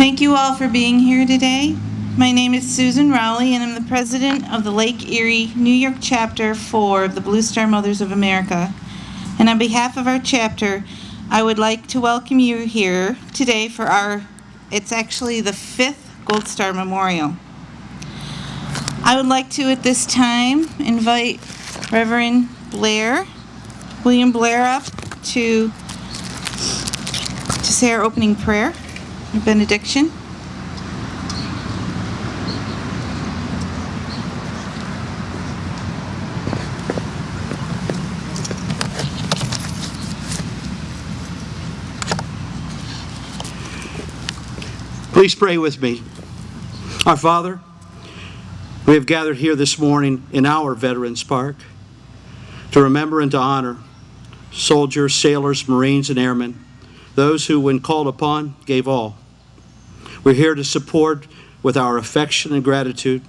Thank you all for being here today. My name is Susan Rowley, and I'm the president of the Lake Erie, New York chapter for the Blue Star Mothers of America. And on behalf of our chapter, I would like to welcome you here today for it's actually the 5th Gold Star Memorial. I would like to, at this time, invite Reverend William Blair up to say our opening prayer, our benediction. Please pray with me. Our Father, we have gathered here this morning in our Veterans Park to remember and to honor soldiers, sailors, Marines, and airmen, those who, when called upon, gave all. We're here to support with our affection and gratitude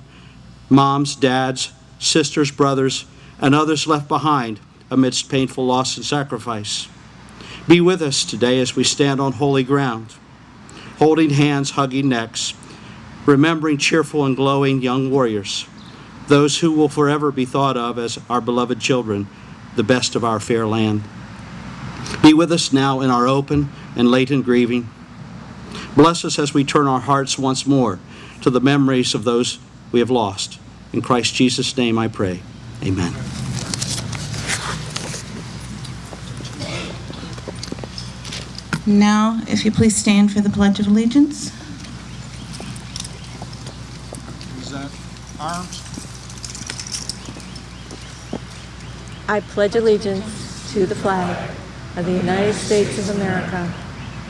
moms, dads, sisters, brothers, and others left behind amidst painful loss and sacrifice. Be with us today as we stand on holy ground, holding hands, hugging necks, remembering cheerful and glowing young warriors, those who will forever be thought of as our beloved children, the best of our fair land. Be with us now in our open and latent grieving. Bless us as we turn our hearts once more to the memories of those we have lost. In Christ Jesus' name I pray. Amen. Now, if you please stand for the Pledge of Allegiance. Present arms. I pledge allegiance to the flag of the United States of America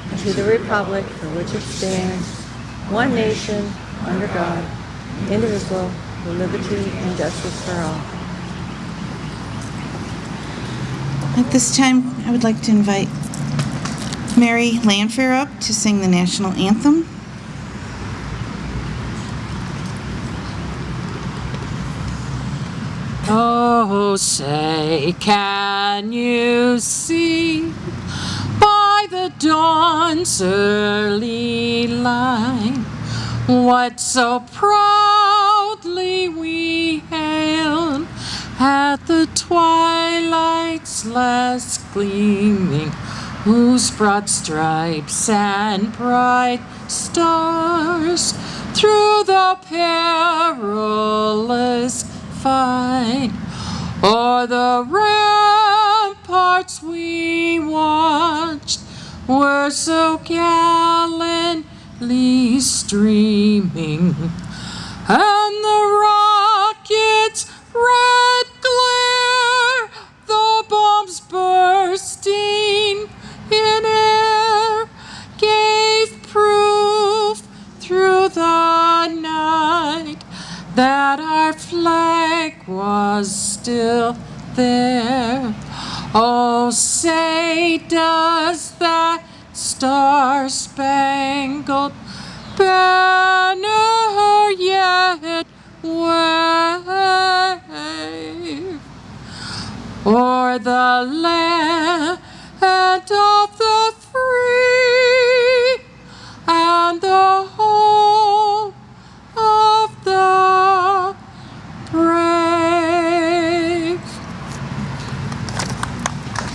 and to the republic for which it stands, one nation, under God, indivisible, with liberty and justice for all. At this time, I would like to invite Mary Lanphere up to sing the national anthem. Oh, say, can you see by the dawn's early light what so proudly we hailed at the twilight's last gleaming, whose broad stripes and bright stars through the perilous fight o'er the ramparts we watched were so gallantly streaming, and the rocket's red glare, the bombs bursting in air, gave proof through the night that our flag was still there. Oh, say, does that star-spangled banner yet wave o'er the land of the free and the home of the brave?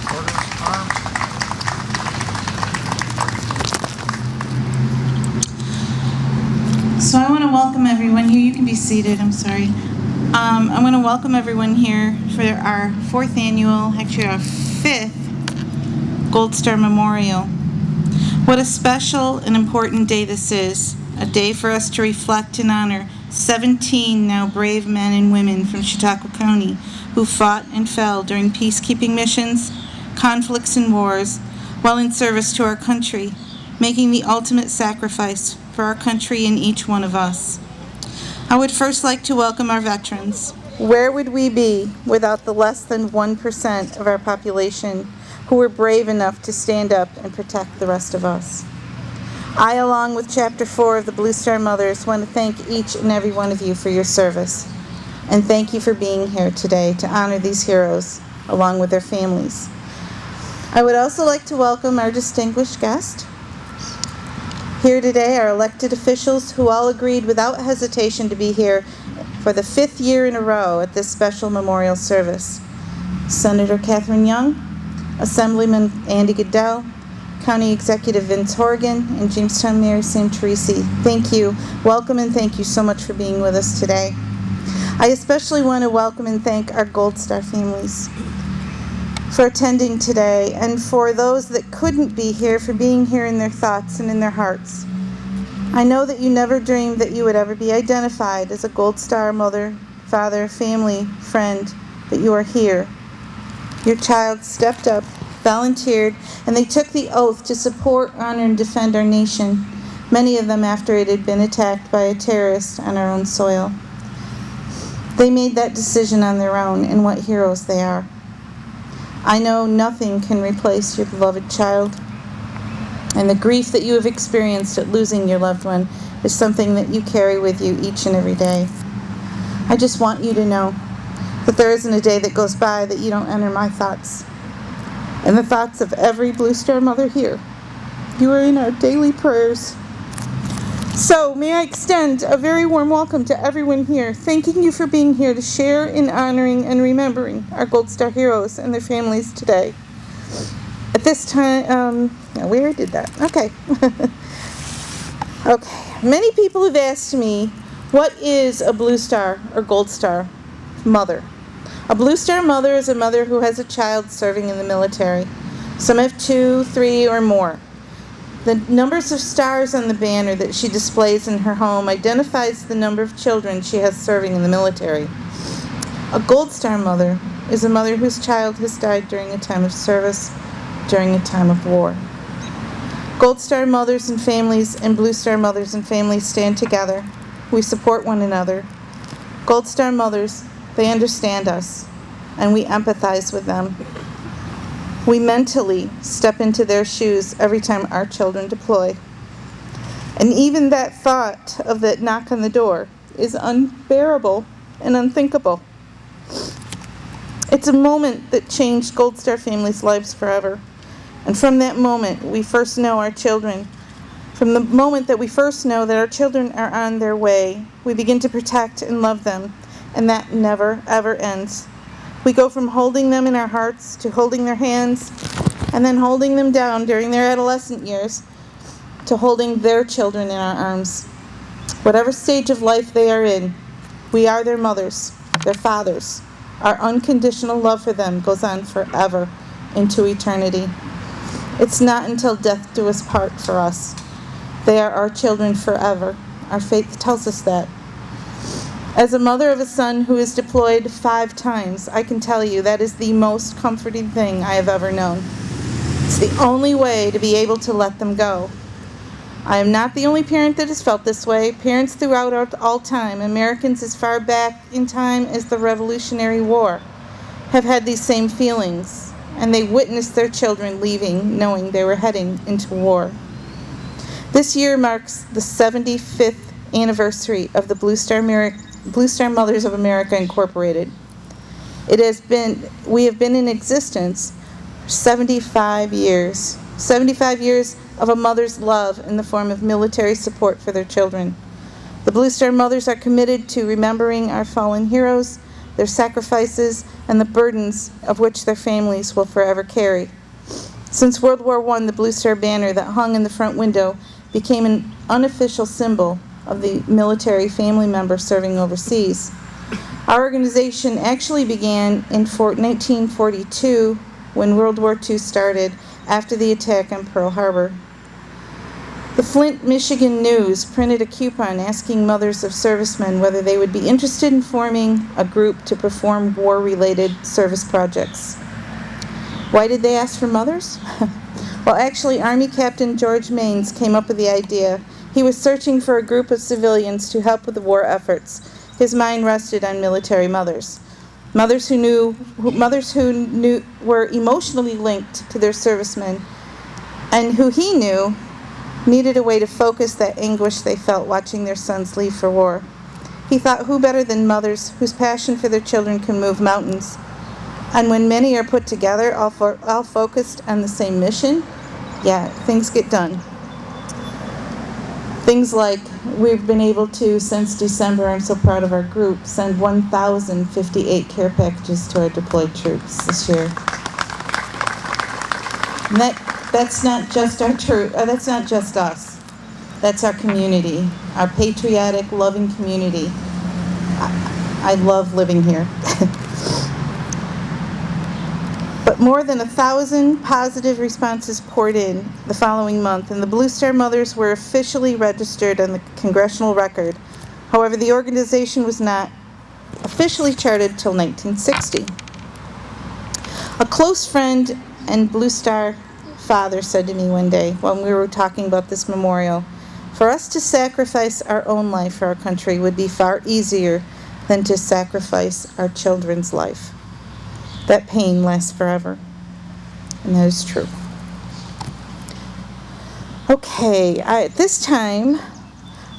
Orders, arms. So I want to welcome everyone here. You can be seated, I'm sorry. I want to welcome everyone here for our 4th annual, actually our 5th Gold Star Memorial. What a special and important day this is, a day for us to reflect and honor 17 now brave men and women from Chautauqua County who fought and fell during peacekeeping missions, conflicts, and wars while in service to our country, making the ultimate sacrifice for our country and each one of us. I would first like to welcome our veterans. Where would we be without the less than 1% of our population who were brave enough to stand up and protect the rest of us? I, along with Chapter 4 of the Blue Star Mothers, want to thank each and every one of you for your service. And thank you for being here today to honor these heroes along with their families. I would also like to welcome our distinguished guest. Here today are elected officials who all agreed without hesitation to be here for the 5th year in a row at this special memorial service. Senator Catharine Young, Assemblyman Andy Goodell, County Executive Vince Horgan, and Jamestown Mayor Sam Teresi. Thank you. Welcome and thank you so much for being with us today. I especially want to welcome and thank our Gold Star families for attending today, and for those that couldn't be here for being here in their thoughts and in their hearts. I know that you never dreamed that you would ever be identified as a Gold Star mother, father, family, friend, but you are here. Your child stepped up, volunteered, and they took the oath to support, honor, and defend our nation, many of them after it had been attacked by a terrorist on our own soil. They made that decision on their own, and what heroes they are. I know nothing can replace your beloved child, and the grief that you have experienced at losing your loved one is something that you carry with you each and every day. I just want you to know that there isn't a day that goes by that you don't enter my thoughts, and the thoughts of every Blue Star mother here. You are in our daily prayers. So may I extend a very warm welcome to everyone here, thanking you for being here to share in honoring and remembering our Gold Star heroes and their families today. At this time, we already did that. Okay. Okay. Many people have asked me, what is a Blue Star or Gold Star mother? A Blue Star mother is a mother who has a child serving in the military. Some have 2, 3, or more. The numbers of stars on the banner that she displays in her home identifies the number of children she has serving in the military. A Gold Star mother is a mother whose child has died during a time of service, during a time of war. Gold Star mothers and families and Blue Star mothers and families stand together. We support one another. Gold Star mothers, they understand us, and we empathize with them. We mentally step into their shoes every time our children deploy. And even that thought of that knock on the door is unbearable and unthinkable. It's a moment that changed Gold Star families' lives forever. And from that moment, we first know our children. From the moment that we first know that our children are on their way, we begin to protect and love them. And that never, ever ends. We go from holding them in our hearts to holding their hands, and then holding them down during their adolescent years to holding their children in our arms. Whatever stage of life they are in, we are their mothers, their fathers. Our unconditional love for them goes on forever into eternity. It's not until death do us part for us. They are our children forever. Our faith tells us that. As a mother of a son who is deployed 5 times, I can tell you that is the most comforting thing I have ever known. It's the only way to be able to let them go. I am not the only parent that has felt this way. Parents throughout all time, Americans as far back in time as the Revolutionary War, have had these same feelings, and they witnessed their children leaving, knowing they were heading into war. This year marks the 75th anniversary of the Blue Star Mothers of America Incorporated. We have been in existence for 75 years. 75 years of a mother's love in the form of military support for their children. The Blue Star Mothers are committed to remembering our fallen heroes, their sacrifices, and the burdens of which their families will forever carry. Since World War I, the Blue Star banner that hung in the front window became an unofficial symbol of the military family member serving overseas. Our organization actually began in 1942 when World War II started after the attack on Pearl Harbor. The Flint, Michigan News printed a coupon asking mothers of servicemen whether they would be interested in forming a group to perform war-related service projects. Why did they ask for mothers? Well, actually, Army Captain George Maines came up with the idea. He was searching for a group of civilians to help with the war efforts. His mind rested on military mothers. Mothers who were emotionally linked to their servicemen, and who he knew needed a way to focus that anguish they felt watching their sons leave for war. He thought, who better than mothers whose passion for their children can move mountains? And when many are put together, all focused on the same mission, yeah, things get done. Things like we've been able to, since December, I'm so proud of our group, send 1,058 care packages to our deployed troops this year. And that's not just our that's not just us. That's our community, our patriotic, loving community. I love living here. But more than 1,000 positive responses poured in the following month, and the Blue Star Mothers were officially registered on the congressional record. However, the organization was not officially chartered till 1960. A close friend and Blue Star father said to me one day when we were talking about this memorial, "For us to sacrifice our own life for our country would be far easier than to sacrifice our children's life. That pain lasts forever." And that is true. Okay, at this time,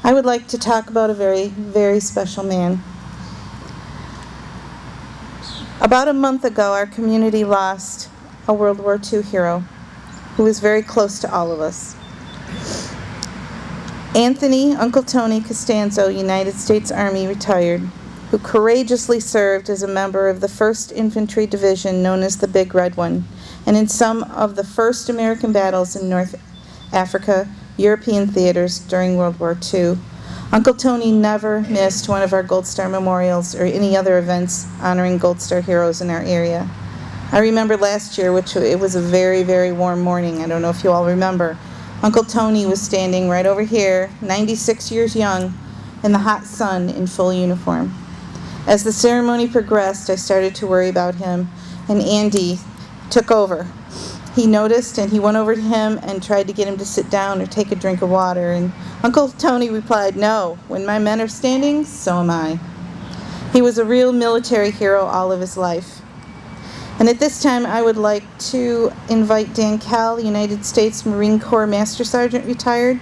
I would like to talk about a very, very special man. About a month ago, our community lost a World War II hero who was very close to all of us. Anthony Uncle Tony Costanzo, United States Army retired, who courageously served as a member of the 1st Infantry Division known as the Big Red One, and in some of the first American battles in North Africa, European theaters during World War II. Uncle Tony never missed one of our Gold Star memorials or any other events honoring Gold Star heroes in our area. I remember last year, it was a very, very warm morning. I don't know if you all remember. Uncle Tony was standing right over here, 96 years young, in the hot sun in full uniform. As the ceremony progressed, I started to worry about him, and Andy took over. He noticed, and he went over to him and tried to get him to sit down or take a drink of water, and Uncle Tony replied, "No, when my men are standing, so am I." He was a real military hero all of his life. And at this time, I would like to invite Dan Kell, United States Marine Corps Master Sergeant, retired,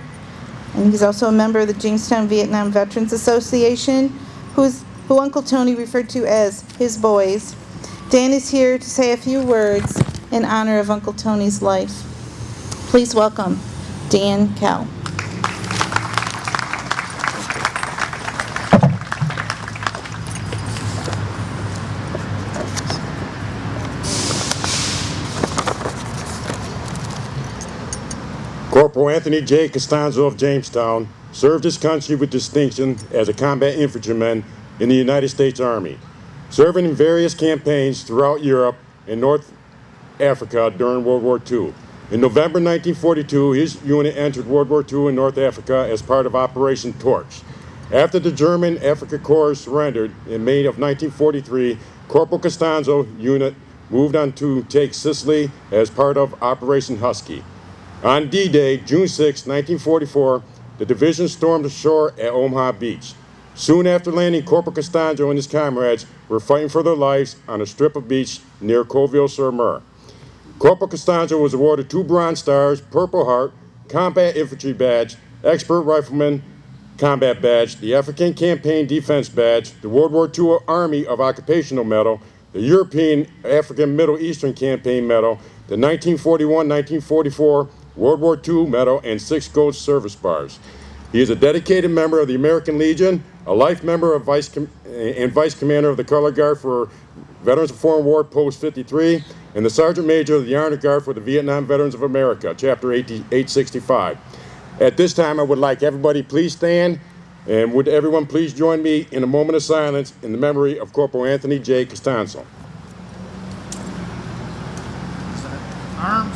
and he's also a member of the Jamestown Vietnam Veterans Association, who Uncle Tony referred to as his boys. Dan is here to say a few words in honor of Uncle Tony's life. Please welcome Dan Kell. Corporal Anthony J. Costanzo of Jamestown served his country with distinction as a combat infantryman in the United States Army, serving in various campaigns throughout Europe and North Africa during World War II. In November 1942, his unit entered World War II in North Africa as part of Operation Torch. After the German Afrika Korps surrendered in May of 1943, Corporal Costanzo's unit moved on to take Sicily as part of Operation Husky. On D-Day, June 6, 1944, the division stormed ashore at Omaha Beach. Soon after landing, Corporal Costanzo and his comrades were fighting for their lives on a strip of beach near Colville-sur-Mer. Corporal Costanzo was awarded 2 Bronze Stars, Purple Heart, Combat Infantry Badge, Expert Rifleman Combat Badge, the African Campaign Defense Badge, the World War II Army of Occupational Medal, the European African Middle Eastern Campaign Medal, the 1941-1944 World War II Medal, and 6 Gold Service Bars. He is a dedicated member of the American Legion, a life member of Vice Commander of the Color Guard for Veterans of Foreign War Post 53, and the Sergeant Major of the Honor Guard for the Vietnam Veterans of America, Chapter 865. At this time, I would like everybody please stand, and would everyone please join me in a moment of silence in the memory of Corporal Anthony J. Costanzo. Arms.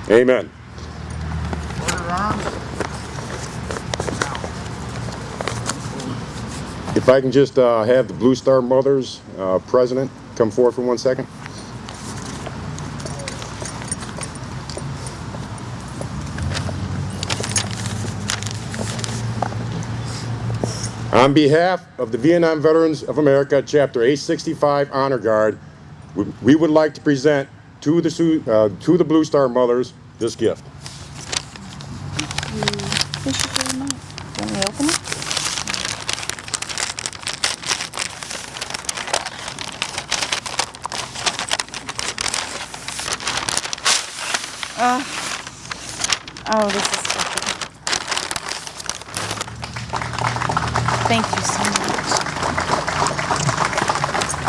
Amen. Order arms. If I can just have the Blue Star Mothers president come forward for 1 second. On behalf of the Vietnam Veterans of America, Chapter 865 Honor Guard, we would like to present to the Blue Star Mothers this gift. Can we open it? Oh, this is so good. Thank you so much.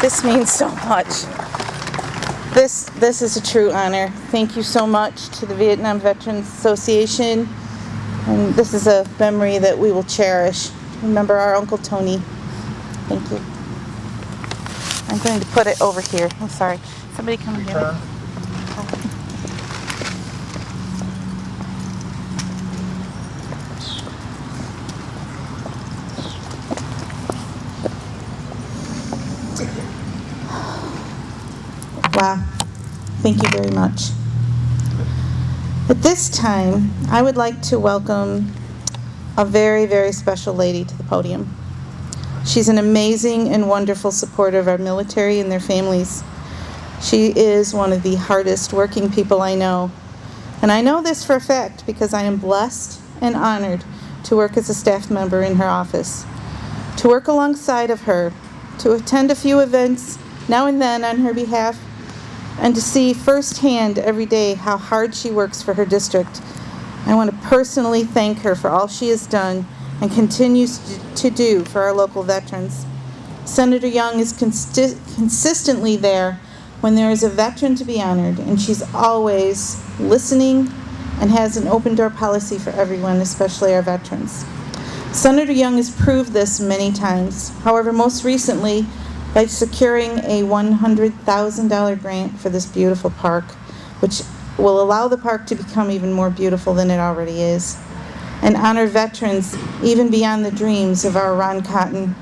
This means so much. This is a true honor. Thank you so much to the Vietnam Veterans Association. And this is a memory that we will cherish. Remember our Uncle Tony. Thank you. I'm going to put it over here. I'm sorry. Somebody come here. Turn. Wow. Thank you very much. At this time, I would like to welcome a very, very special lady to the podium. She's an amazing and wonderful supporter of our military and their families. She is one of the hardest working people I know. And I know this for a fact because I am blessed and honored to work as a staff member in her office. To work alongside of her, to attend a few events now and then on her behalf, and to see firsthand every day how hard she works for her district. I want to personally thank her for all she has done and continues to do for our local veterans. Senator Young is consistently there when there is a veteran to be honored, and she's always listening and has an open door policy for everyone, especially our veterans. Senator Young has proved this many times. However, most recently, by securing a $100,000 grant for this beautiful park, which will allow the park to become even more beautiful than it already is, and honor veterans even beyond the dreams of our Ron Cotton,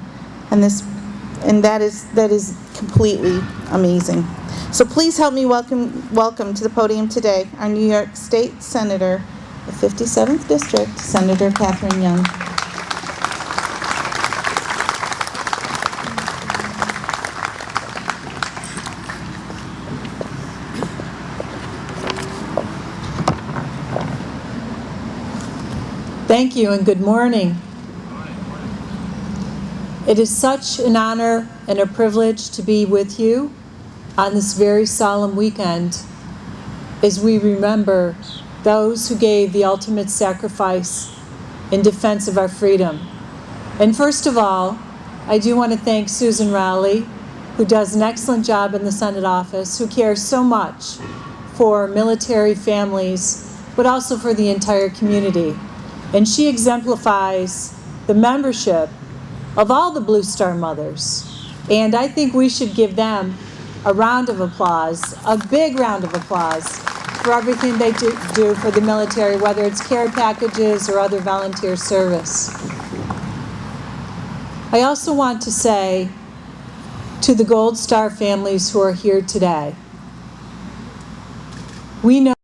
and that is completely amazing. So please help me welcome to the podium today our New York State Senator, the 57th District, Senator Catharine Young. Thank you and good morning. It is such an honor and a privilege to be with you on this very solemn weekend as we remember those who gave the ultimate sacrifice in defense of our freedom. And first of all, I do want to thank Susan Rowley, who does an excellent job in the Senate office, who cares so much for military families, but also for the entire community. And she exemplifies the membership of all the Blue Star mothers. And I think we should give them a round of applause, a big round of applause for everything they do for the military, whether it's care packages or other volunteer service. I also want to say to the Gold Star families who are here today, we know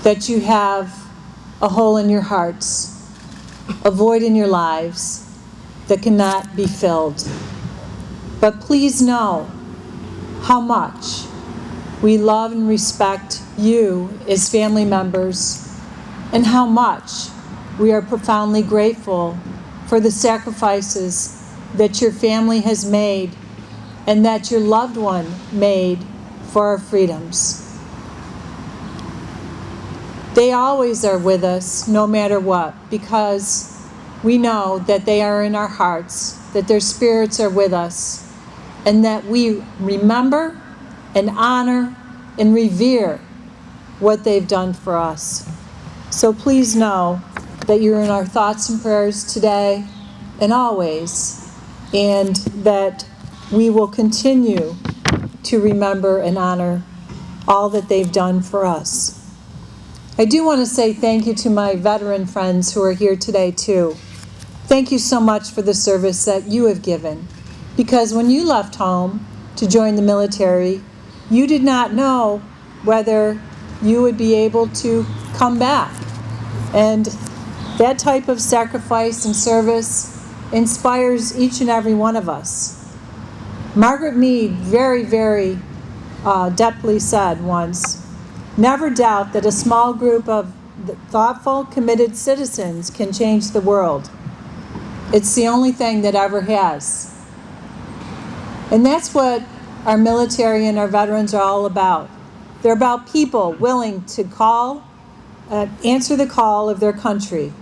that you have a hole in your hearts, a void in your lives that cannot be filled. But please know how much we love and respect you as family members, and how much we are profoundly grateful for the sacrifices that your family has made and that your loved one made for our freedoms. They always are with us, no matter what, because we know that they are in our hearts, that their spirits are with us, and that we remember and honor and revere what they've done for us. So please know that you're in our thoughts and prayers today and always, and that we will continue to remember and honor all that they've done for us. I do want to say thank you to my veteran friends who are here today too. Thank you so much for the service that you have given, because when you left home to join the military, you did not know whether you would be able to come back. And that type of sacrifice and service inspires each and every one of us. Margaret Mead very, very depthly said once, "Never doubt that a small group of thoughtful, committed citizens can change the world. It's the only thing that ever has." And that's what our military and our veterans are all about. They're about people willing to answer the call of their country,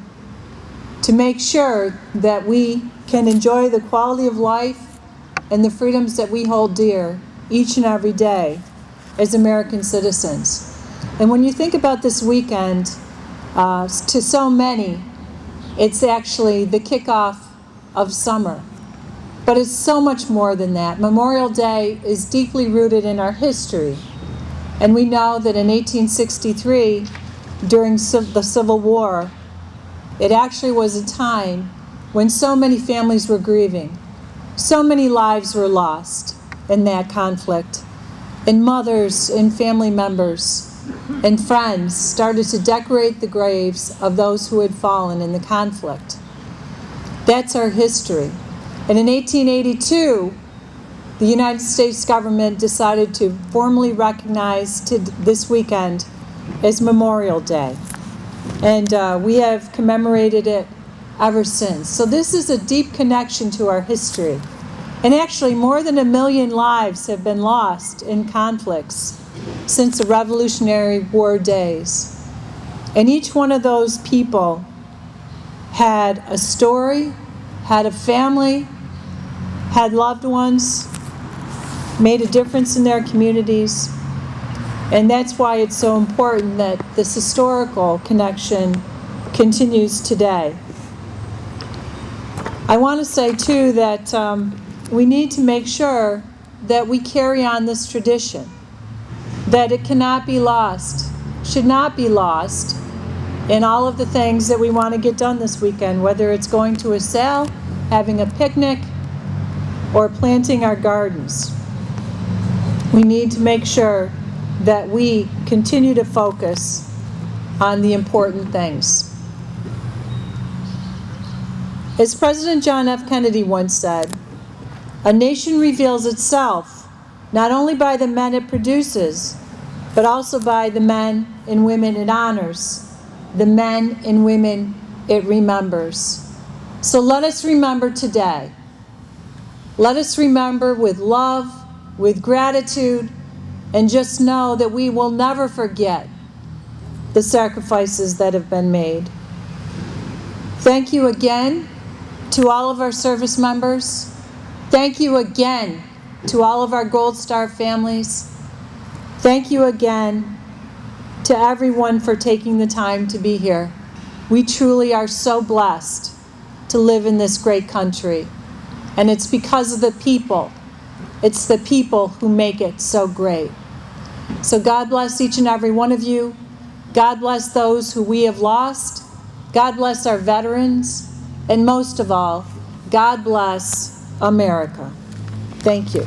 to make sure that we can enjoy the quality of life and the freedoms that we hold dear each and every day as American citizens. And when you think about this weekend, to so many, it's actually the kickoff of summer. But it's so much more than that. Memorial Day is deeply rooted in our history. And we know that in 1863, during the Civil War, it actually was a time when so many families were grieving. So many lives were lost in that conflict. And mothers and family members and friends started to decorate the graves of those who had fallen in the conflict. That's our history. And in 1882, the United States government decided to formally recognize this weekend as Memorial Day. And we have commemorated it ever since. So this is a deep connection to our history. And actually, more than 1 million lives have been lost in conflicts since the Revolutionary War days. And each one of those people had a story, had a family, had loved ones, made a difference in their communities. And that's why it's so important that this historical connection continues today. I want to say, too, that we need to make sure that we carry on this tradition, that it cannot be lost, should not be lost in all of the things that we want to get done this weekend, whether it's going to a sale, having a picnic, or planting our gardens. We need to make sure that we continue to focus on the important things. As President John F. Kennedy once said, "A nation reveals itself not only by the men it produces, but also by the men and women it honors, the men and women it remembers." So let us remember today. Let us remember with love, with gratitude, and just know that we will never forget the sacrifices that have been made. Thank you again to all of our service members. Thank you again to all of our Gold Star families. Thank you again to everyone for taking the time to be here. We truly are so blessed to live in this great country. And it's because of the people. It's the people who make it so great. So God bless each and every one of you. God bless those who we have lost. God bless our veterans. And most of all, God bless America. Thank you.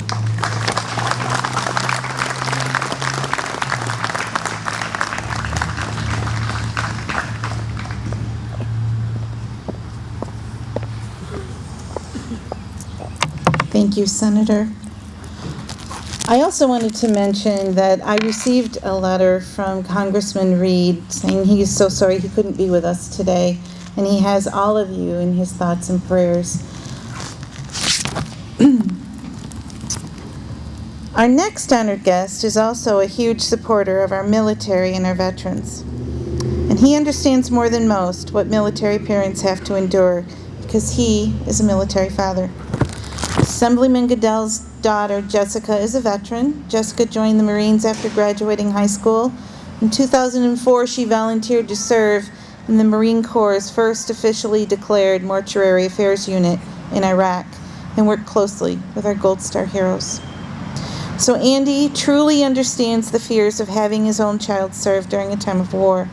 Thank you, Senator. I also wanted to mention that I received a letter from Congressman Reed saying he is so sorry he couldn't be with us today, and he has all of you in his thoughts and prayers. Our next honored guest is also a huge supporter of our military and our veterans. And he understands more than most what military parents have to endure because he is a military father. Assemblyman Goodell's daughter, Jessica, is a veteran. Jessica joined the Marines after graduating high school. In 2004, she volunteered to serve in the Marine Corps' first officially declared mortuary affairs unit in Iraq and worked closely with our Gold Star heroes. So Andy truly understands the fears of having his own child serve during a time of war.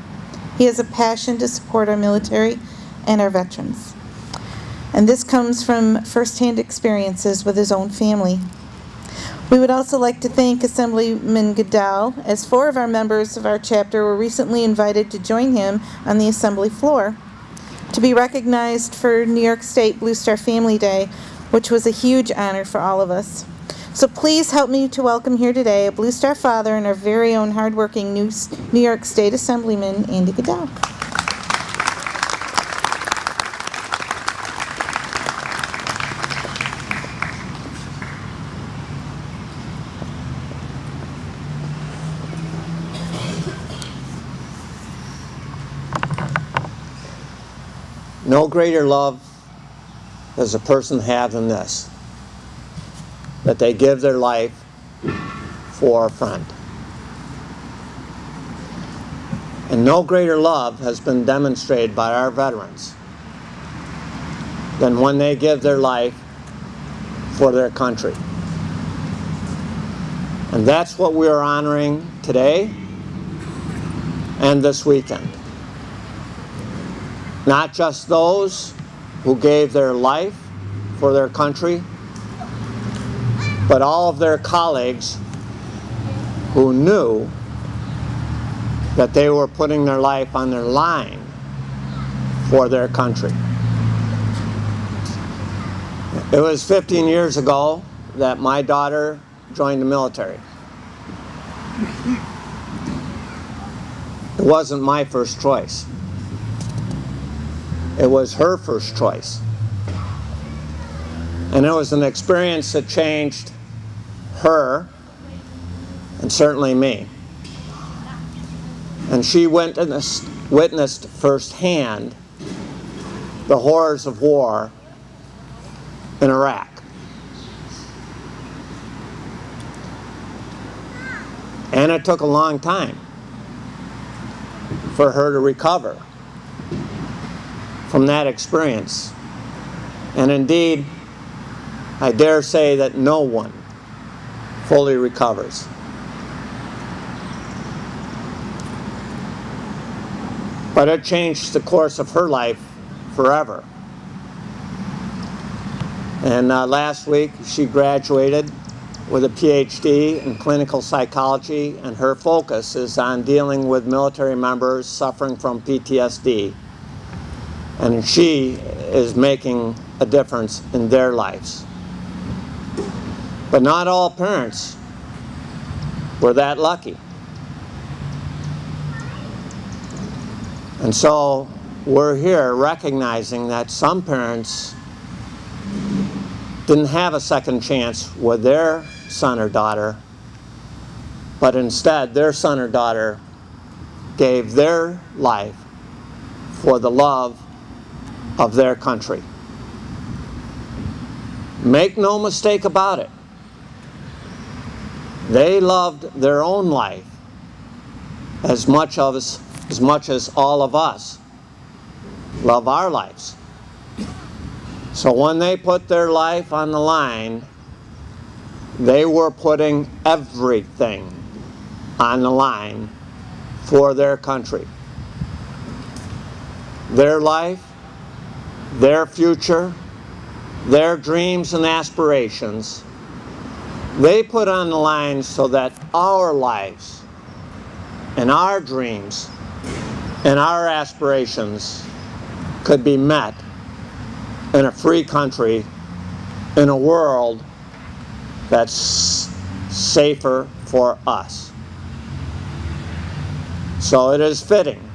He has a passion to support our military and our veterans. And this comes from firsthand experiences with his own family. We would also like to thank Assemblyman Goodell, as 4 of our members of our chapter were recently invited to join him on the Assembly floor to be recognized for New York State Blue Star Family Day, which was a huge honor for all of us. So please help me to welcome here today a Blue Star father and our very own hardworking New York State Assemblyman, Andy Goodell. No greater love does a person have than this, that they give their life for a friend. And no greater love has been demonstrated by our veterans than when they give their life for their country. And that's what we are honoring today and this weekend. Not just those who gave their life for their country, but all of their colleagues who knew that they were putting their life on their line for their country. It was 15 years ago that my daughter joined the military. It wasn't my first choice. It was her first choice. And it was an experience that changed her and certainly me. And she witnessed firsthand the horrors of war in Iraq. And it took a long time for her to recover from that experience. And indeed, I dare say that no one fully recovers. But it changed the course of her life forever. And last week she graduated with a PhD in clinical psychology, and her focus is on dealing with military members suffering from PTSD. And she is making a difference in their lives. But not all parents were that lucky. And so we're here recognizing that some parents didn't have a second chance with their son or daughter, but instead their son or daughter gave their life for the love of their country. Make no mistake about it. They loved their own life as much as all of us love our lives. So when they put their life on the line, they were putting everything on the line for their country. Their life, their future, their dreams and aspirations, they put on the line so that our lives and our dreams and our aspirations could be met in a free country, in a world that's safer for us. So it is fitting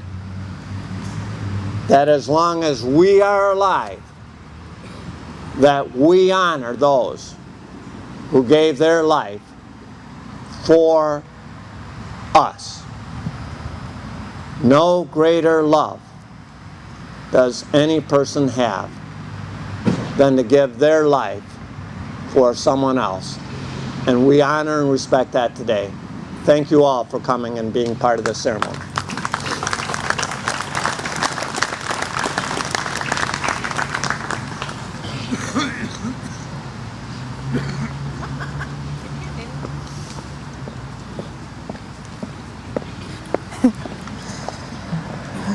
that as long as we are alive, that we honor those who gave their life for us. No greater love does any person have than to give their life for someone else. And we honor and respect that today. Thank you all for coming and being part of this ceremony.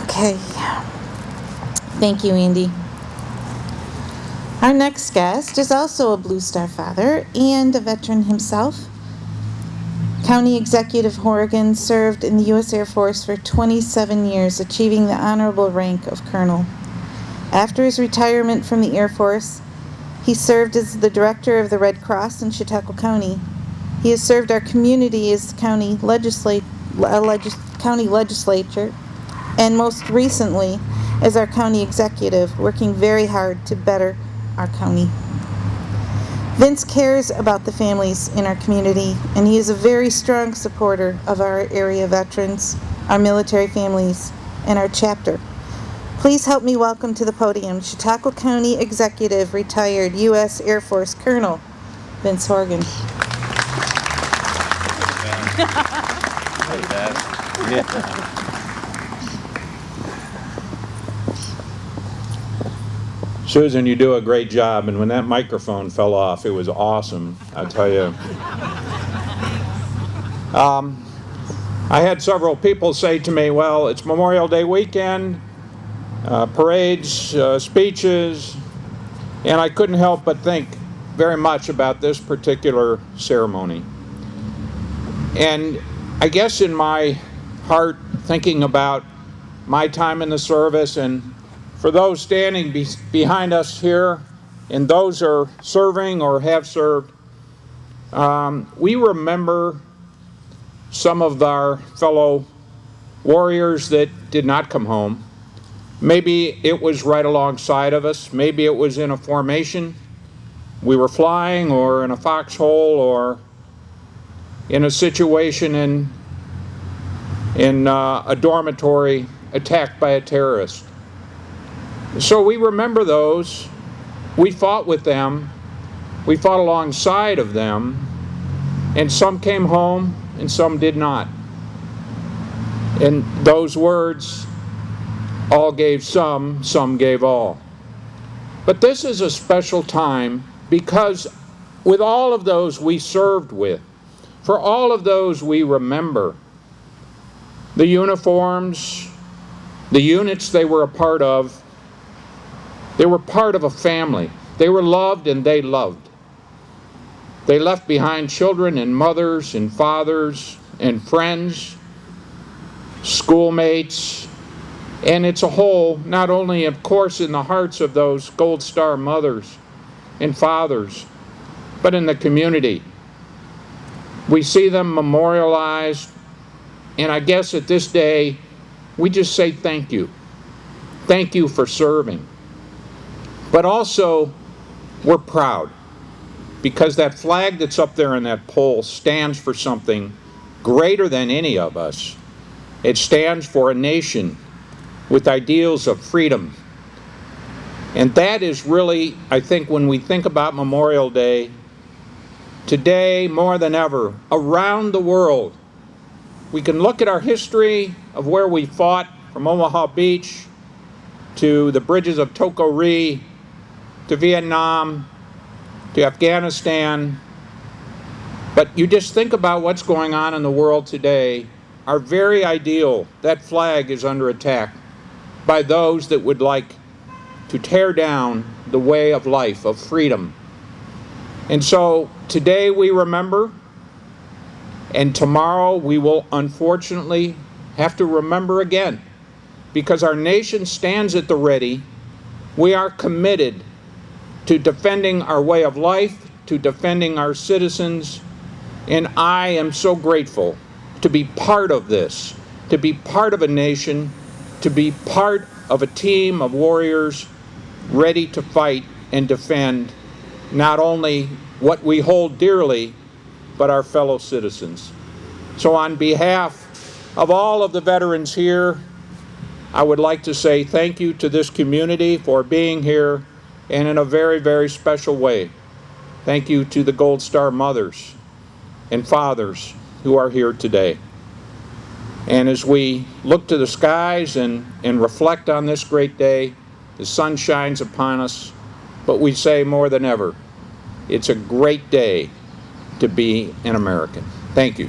Okay. Thank you, Andy. Our next guest is also a Blue Star father and a veteran himself. County Executive Horrigan served in the U.S. Air Force for 27 years, achieving the honorable rank of colonel. After his retirement from the Air Force, he served as the director of the Red Cross in Chautauqua County. He has served our community as county legislature, and most recently as our county executive, working very hard to better our county. Vince cares about the families in our community, and he is a very strong supporter of our area veterans, our military families, and our chapter. Please help me welcome to the podium Chautauqua County Executive, retired U.S. Air Force Colonel Vince Horgan. Susan, you do a great job, and when that microphone fell off, it was awesome, I tell you. I had several people say to me, well, it's Memorial Day weekend, parades, speeches, and I couldn't help but think very much about this particular ceremony. And I guess in my heart, thinking about my time in the service, and for those standing behind us here, and those who are serving or have served, we remember some of our fellow warriors that did not come home. Maybe it was right alongside of us. Maybe it was in a formation. We were flying, or in a foxhole, or in a situation in a dormitory attacked by a terrorist. So we remember those. We fought with them. We fought alongside of them. And some came home and some did not. And those words, all gave some gave all. But this is a special time because with all of those we served with, for all of those we remember, the uniforms, the units they were a part of, they were part of a family. They were loved and they loved. They left behind children and mothers and fathers and friends, schoolmates, and it's a whole, not only, of course, in the hearts of those Gold Star mothers and fathers, but in the community. We see them memorialized, and I guess at this day, we just say thank you. Thank you for serving. But also, we're proud, because that flag that's up there in that pole stands for something greater than any of us. It stands for a nation with ideals of freedom. And that is really, I think, when we think about Memorial Day, today more than ever, around the world, we can look at our history of where we fought, from Omaha Beach to the bridges of Toko-Ri, to Vietnam, to Afghanistan. But you just think about what's going on in the world today. Our very ideal, that flag, is under attack by those that would like to tear down the way of life, of freedom. And so today we remember, and tomorrow we will unfortunately have to remember again, because our nation stands at the ready. We are committed to defending our way of life, to defending our citizens, and I am so grateful to be part of this, to be part of a nation, to be part of a team of warriors ready to fight and defend not only what we hold dearly, but our fellow citizens. So on behalf of all of the veterans here, I would like to say thank you to this community for being here, and in a very, very special way, thank you to the Gold Star mothers and fathers who are here today. And as we look to the skies and reflect on this great day, the sun shines upon us, but we say more than ever, it's a great day to be an American. Thank you.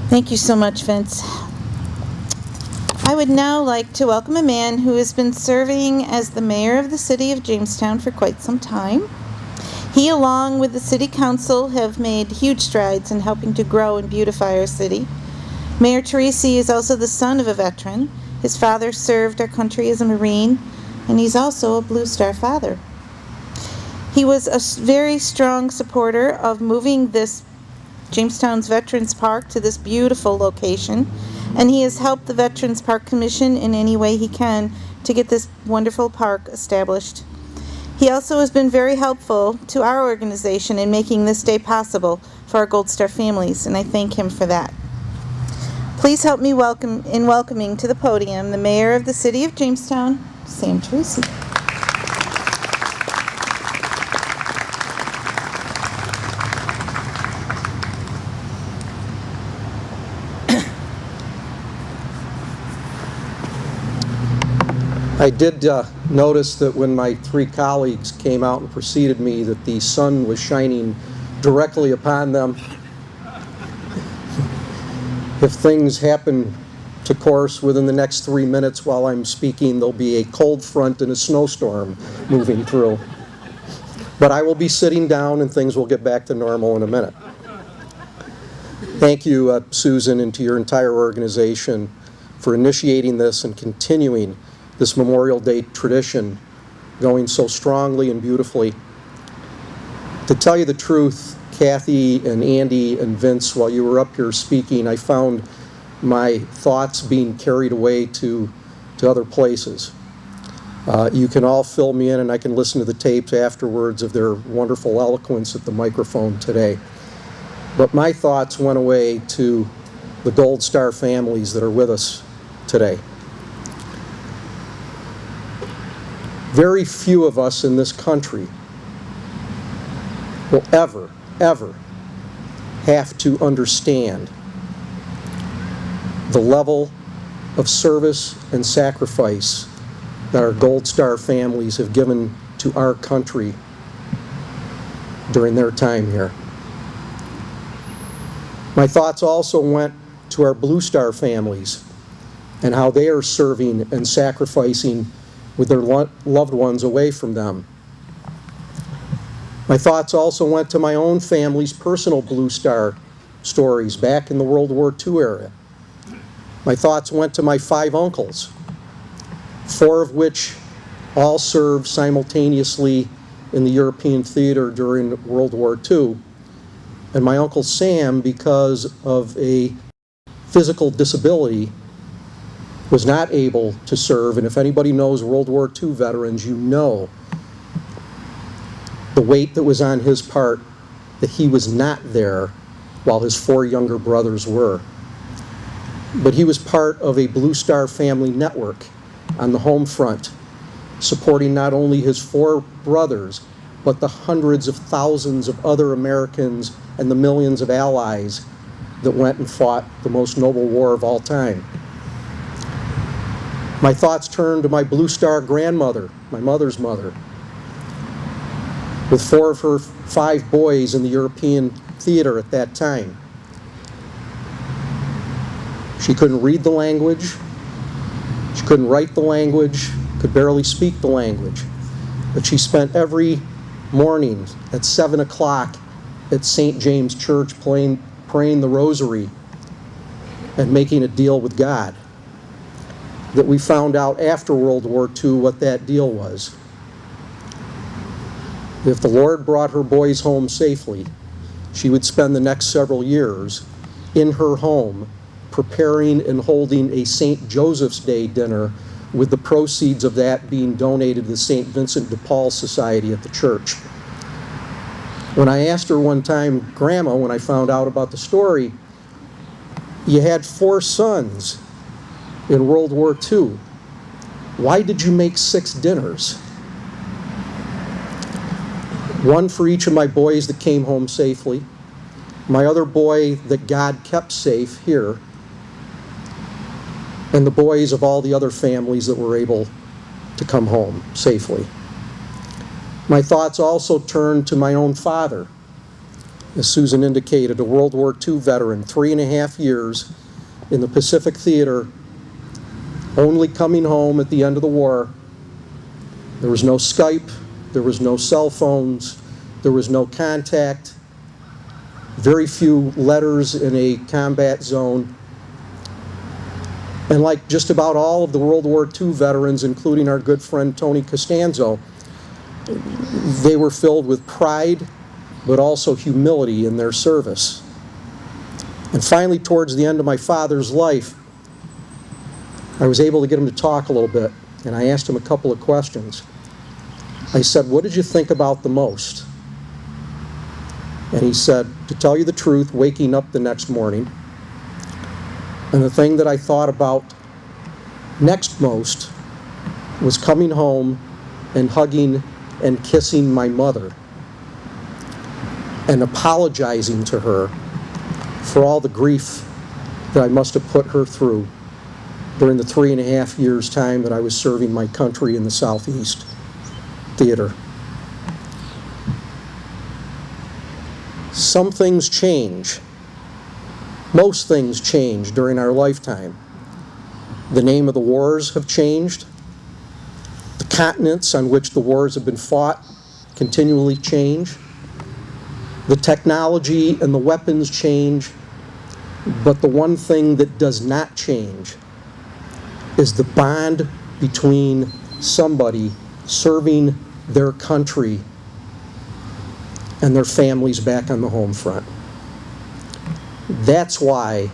Thank you so much, Vince. I would now like to welcome a man who has been serving as the mayor of the city of Jamestown for quite some time. He, along with the city council, have made huge strides in helping to grow and beautify our city. Mayor Teresi is also the son of a veteran. His father served our country as a Marine, and he's also a Blue Star father. He was a very strong supporter of moving this Jamestown's Veterans Park to this beautiful location, and he has helped the Veterans Park Commission in any way he can to get this wonderful park established. He also has been very helpful to our organization in making this day possible for our Gold Star families, and I thank him for that. Please help me welcoming to the podium the Mayor of the City of Jamestown, Sam Tracy. I did notice that when my three colleagues came out and preceded me that the sun was shining directly upon them. If things happen to course within the next 3 minutes while I'm speaking, there'll be a cold front and a snowstorm moving through. But I will be sitting down and things will get back to normal in a minute. Thank you, Susan, and to your entire organization for initiating this and continuing this Memorial Day tradition going so strongly and beautifully. To tell you the truth, Kathy and Andy and Vince, while you were up here speaking, I found my thoughts being carried away to other places. You can all fill me in and I can listen to the tapes afterwards of their wonderful eloquence at the microphone today. But my thoughts went away to the Gold Star families that are with us today. Very few of us in this country will ever have to understand the level of service and sacrifice that our Gold Star families have given to our country during their time here. My thoughts also went to our Blue Star families and how they are serving and sacrificing with their loved ones away from them. My thoughts also went to my own family's personal Blue Star stories back in the World War II era. My thoughts went to my 5 uncles, 4 of which all served simultaneously in the European theater during World War II. And my Uncle Sam, because of a physical disability, was not able to serve. And if anybody knows World War II veterans, you know the weight that was on his part that he was not there while his 4 younger brothers were. But he was part of a Blue Star family network on the home front, supporting not only his 4 brothers, but the hundreds of thousands of other Americans and the millions of allies that went and fought the most noble war of all time. My thoughts turn to my Blue Star grandmother, my mother's mother, with 4 of her 5 boys in the European theater at that time. She couldn't read the language, she couldn't write the language, could barely speak the language, but she spent every morning at 7 o'clock at St. James Church praying the rosary and making a deal with God. That we found out after World War II what that deal was. If the Lord brought her boys home safely, she would spend the next several years in her home preparing and holding a St. Joseph's Day dinner, with the proceeds of that being donated to the St. Vincent de Paul Society at the church. When I asked her one time, Grandma, when I found out about the story, you had 4 sons in World War II. Why did you make 6 dinners? 1 for each of my boys that came home safely, my other boy that God kept safe here, and the boys of all the other families that were able to come home safely. My thoughts also turned to my own father, as Susan indicated, a World War II veteran, 3.5 years in the Pacific Theater, only coming home at the end of the war. There was no Skype, there was no cell phones, there was no contact, very few letters in a combat zone. And like just about all of the World War II veterans, including our good friend Tony Costanzo, they were filled with pride, but also humility in their service. And finally, towards the end of my father's life, I was able to get him to talk a little bit. and I asked him a couple of questions. I said, "What did you think about the most?" And he said, "To tell you the truth, waking up the next morning. And the thing that I thought about next most was coming home and hugging and kissing my mother and apologizing to her for all the grief that I must have put her through during the 3.5 years' time that I was serving my country in the Southeast Theater." Some things change. Most things change during our lifetime. The name of the wars have changed. The continents on which the wars have been fought continually change. The technology and the weapons change. But the one thing that does not change is the bond between somebody serving their country and their families back on the home front. That's why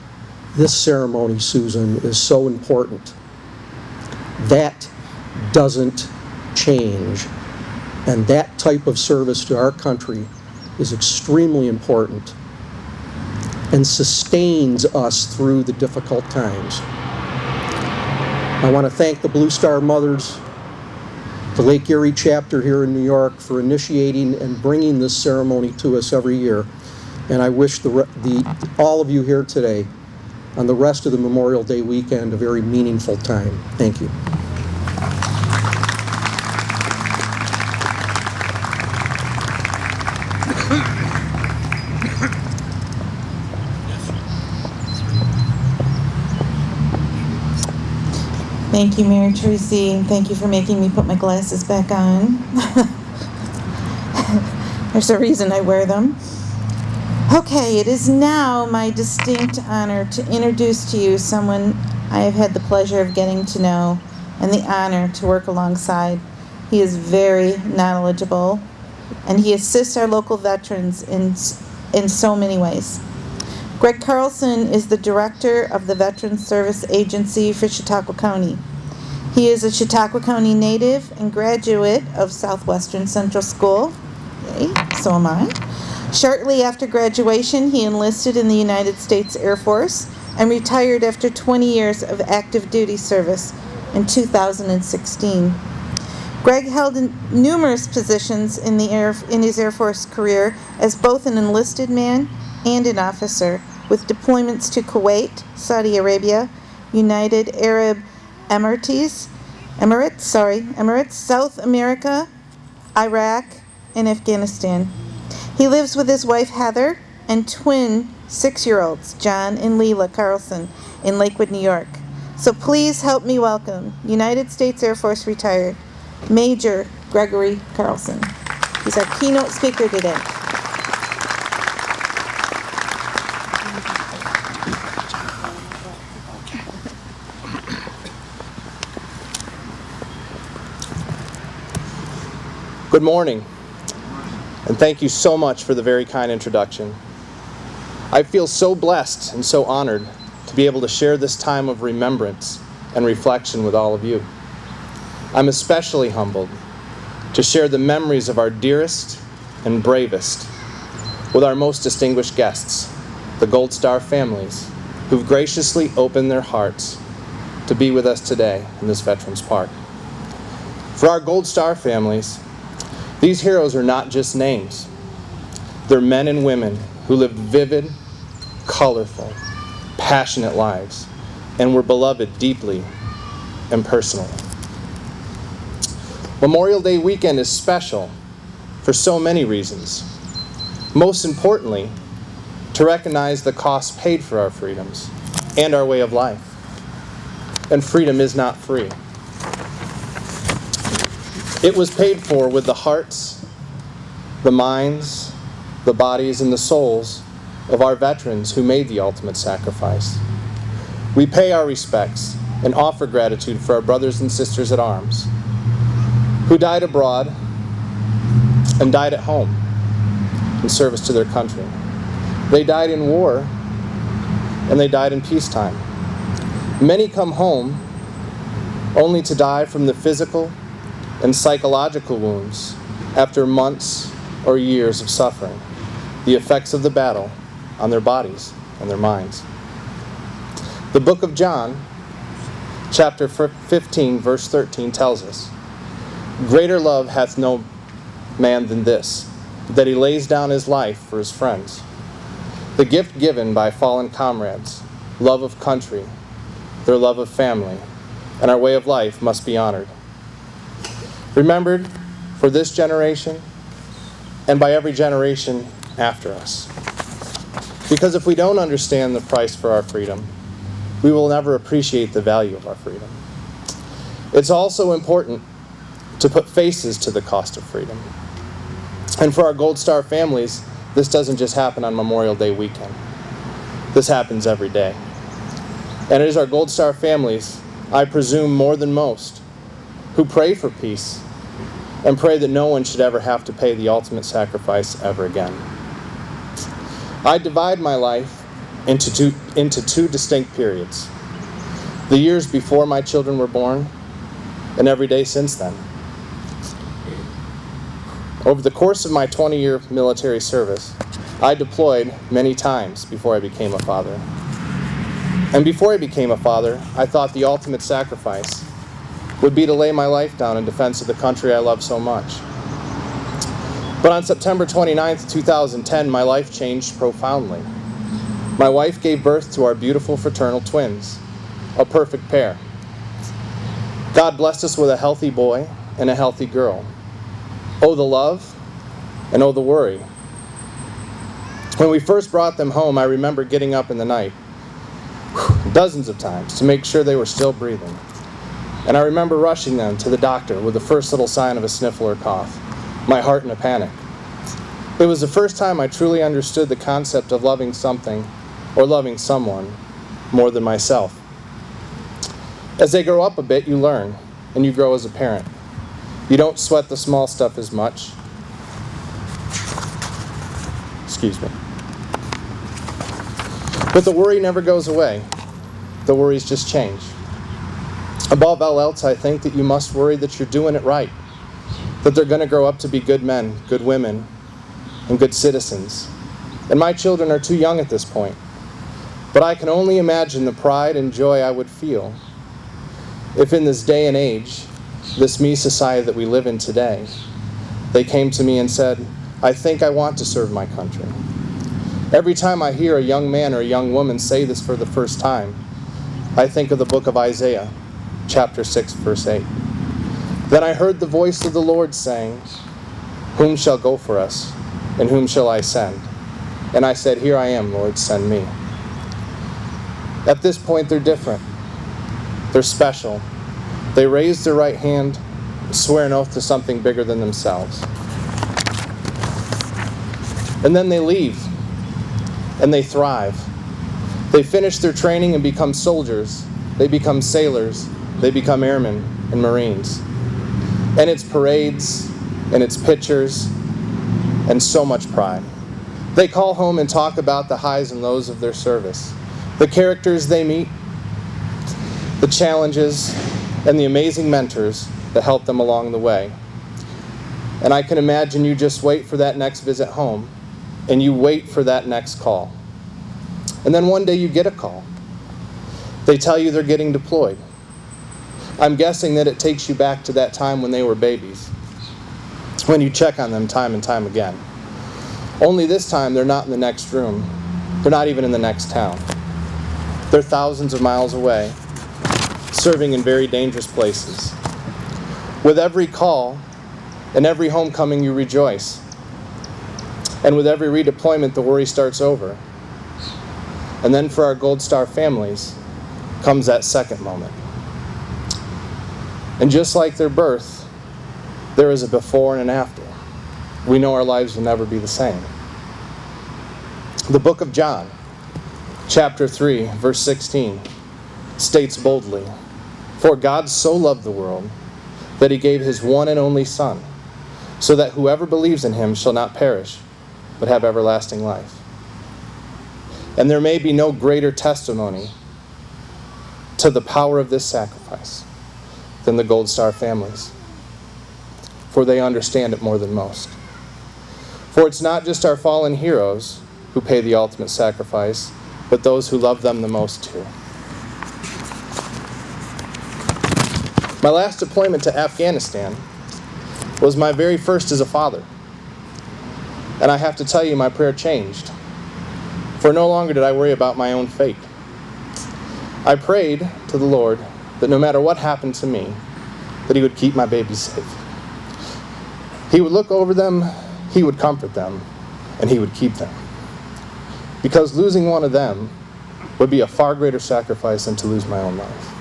this ceremony, Susan, is so important. That doesn't change. And that type of service to our country is extremely important and sustains us through the difficult times. I want to thank the Blue Star Mothers, the Lake Erie chapter here in New York, for initiating and bringing this ceremony to us every year. And I wish all of you here today, on the rest of the Memorial Day weekend, a very meaningful time. Thank you. Thank you, Mary Tracy, and thank you for making me put my glasses back on. There's a reason I wear them. Okay, it is now my distinct honor to introduce to you someone I have had the pleasure of getting to know and the honor to work alongside. He is very knowledgeable, and he assists our local veterans in so many ways. Greg Carlson is the director of the Veterans Service Agency for Chautauqua County. He is a Chautauqua County native and graduate of Southwestern Central School. Yay, so am I. Shortly after graduation, he enlisted in the United States Air Force and retired after 20 years of active duty service in 2016. Greg held numerous positions in his Air Force career as both an enlisted man and an officer, with deployments to Kuwait, Saudi Arabia, United Arab Emirates, South America, Iraq, and Afghanistan. He lives with his wife Heather and twin 6-year-olds, John and Leela Carlson, in Lakewood, New York. So please help me welcome United States Air Force retired Major Gregory Carlson. He's our keynote speaker today. Good morning, and thank you so much for the very kind introduction. I feel so blessed and so honored to be able to share this time of remembrance and reflection with all of you. I'm especially humbled to share the memories of our dearest and bravest with our most distinguished guests, the Gold Star families, who've graciously opened their hearts to be with us today in this Veterans Park. For our Gold Star families, these heroes are not just names. They're men and women who lived vivid, colorful, passionate lives and were beloved deeply and personally. Memorial Day weekend is special for so many reasons. Most importantly, to recognize the cost paid for our freedoms and our way of life. And freedom is not free. It was paid for with the hearts, the minds, the bodies, and the souls of our veterans who made the ultimate sacrifice. We pay our respects and offer gratitude for our brothers and sisters at arms who died abroad and died at home in service to their country. They died in war and they died in peacetime. Many come home only to die from the physical and psychological wounds after months or years of suffering, the effects of the battle on their bodies and their minds. The book of John, chapter 15, verse 13 tells us, "Greater love hath no man than this, that he lays down his life for his friends." The gift given by fallen comrades, love of country, their love of family, and our way of life must be honored. Remembered for this generation and by every generation after us. Because if we don't understand the price for our freedom, we will never appreciate the value of our freedom. It's also important to put faces to the cost of freedom. And for our Gold Star families, this doesn't just happen on Memorial Day weekend. This happens every day. And it is our Gold Star families, I presume more than most, who pray for peace and pray that no one should ever have to pay the ultimate sacrifice ever again. I divide my life into two distinct periods. The years before my children were born and every day since then. Over the course of my 20-year military service, I deployed many times before I became a father. And before I became a father, I thought the ultimate sacrifice would be to lay my life down in defense of the country I love so much. But on September 29th, 2010, my life changed profoundly. My wife gave birth to our beautiful fraternal twins, a perfect pair. God blessed us with a healthy boy and a healthy girl. Oh, the love, and oh, the worry. When we first brought them home, I remember getting up in the night, dozens of times, to make sure they were still breathing. And I remember rushing them to the doctor with the first little sign of a sniffle or cough, my heart in a panic. It was the first time I truly understood the concept of loving something or loving someone more than myself. As they grow up a bit, you learn, and you grow as a parent. You don't sweat the small stuff as much. Excuse me. But the worry never goes away. The worries just change. Above all else, I think that you must worry that you're doing it right, that they're going to grow up to be good men, good women, and good citizens. And my children are too young at this point. But I can only imagine the pride and joy I would feel if in this day and age, this me society that we live in today, they came to me and said, I think I want to serve my country. Every time I hear a young man or a young woman say this for the first time, I think of the book of Isaiah, chapter 6, verse 8. Then I heard the voice of the Lord saying, whom shall go for us, and whom shall I send? And I said, here I am, Lord, send me. At this point, they're different. They're special. They raise their right hand, swear an oath to something bigger than themselves. And then they leave, and they thrive. They finish their training and become soldiers. They become sailors. They become airmen and Marines. And it's parades, and it's pictures, and so much pride. They call home and talk about the highs and lows of their service, the characters they meet, the challenges, and the amazing mentors that help them along the way. And I can imagine you just wait for that next visit home, and you wait for that next call. And then one day you get a call. They tell you they're getting deployed. I'm guessing that it takes you back to that time when they were babies, when you check on them time and time again. Only this time they're not in the next room. They're not even in the next town. They're thousands of miles away, serving in very dangerous places. With every call and every homecoming, you rejoice. And with every redeployment, the worry starts over. And then for our Gold Star families comes that second moment. And just like their birth, there is a before and an after. We know our lives will never be the same. The book of John, chapter 3, verse 16, states boldly, for God so loved the world that he gave his one and only Son, so that whoever believes in him shall not perish, but have everlasting life. And there may be no greater testimony to the power of this sacrifice than the Gold Star families, for they understand it more than most. For it's not just our fallen heroes who pay the ultimate sacrifice, but those who love them the most too. My last deployment to Afghanistan was my very first as a father. And I have to tell you, my prayer changed. For no longer did I worry about my own fate. I prayed to the Lord that no matter what happened to me, that He would keep my babies safe. He would look over them, He would comfort them, and He would keep them. Because losing one of them would be a far greater sacrifice than to lose my own life.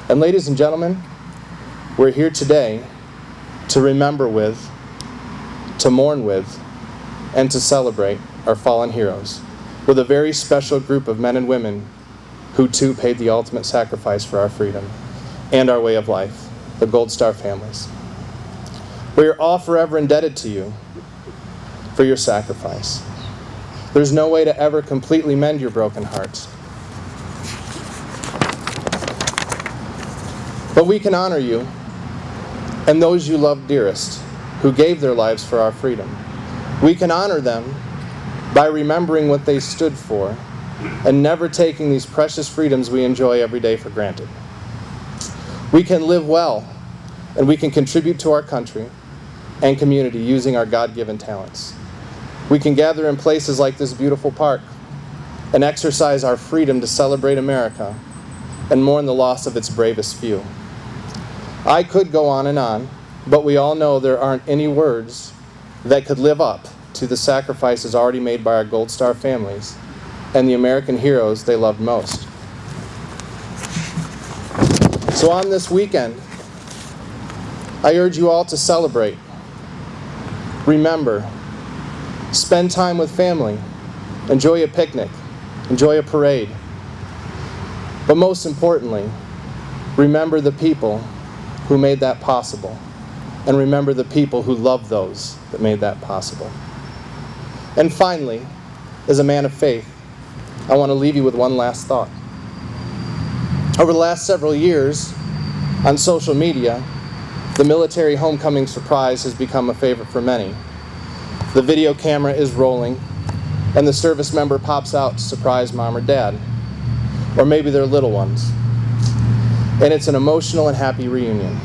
And ladies and gentlemen, we're here today to remember with, to mourn with, and to celebrate our fallen heroes with a very special group of men and women who too paid the ultimate sacrifice for our freedom and our way of life, the Gold Star families. We are all forever indebted to you for your sacrifice. There's no way to ever completely mend your broken hearts. But we can honor you and those you love dearest who gave their lives for our freedom. We can honor them by remembering what they stood for and never taking these precious freedoms we enjoy every day for granted. We can live well and we can contribute to our country and community using our God-given talents. We can gather in places like this beautiful park and exercise our freedom to celebrate America and mourn the loss of its bravest few. I could go on, but we all know there aren't any words that could live up to the sacrifices already made by our Gold Star families and the American heroes they loved most. So on this weekend, I urge you all to celebrate, remember, spend time with family, enjoy a picnic, enjoy a parade. But most importantly, remember the people who made that possible, and remember the people who loved those that made that possible. And finally, as a man of faith, I want to leave you with one last thought. Over the last several years, on social media, the military homecoming surprise has become a favorite for many. The video camera is rolling, and the service member pops out to surprise mom or dad, or maybe their little ones. And it's an emotional and happy reunion.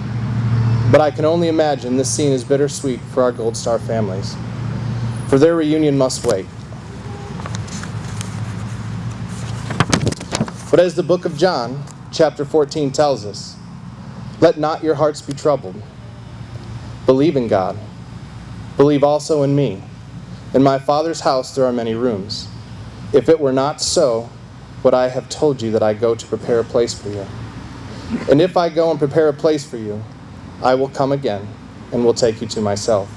But I can only imagine this scene is bittersweet for our Gold Star families, for their reunion must wait. But as the book of John, chapter 14 tells us, let not your hearts be troubled. Believe in God. Believe also in me. In my Father's house there are many rooms. If it were not so, would I have told you that I go to prepare a place for you? And if I go and prepare a place for you, I will come again and will take you to myself,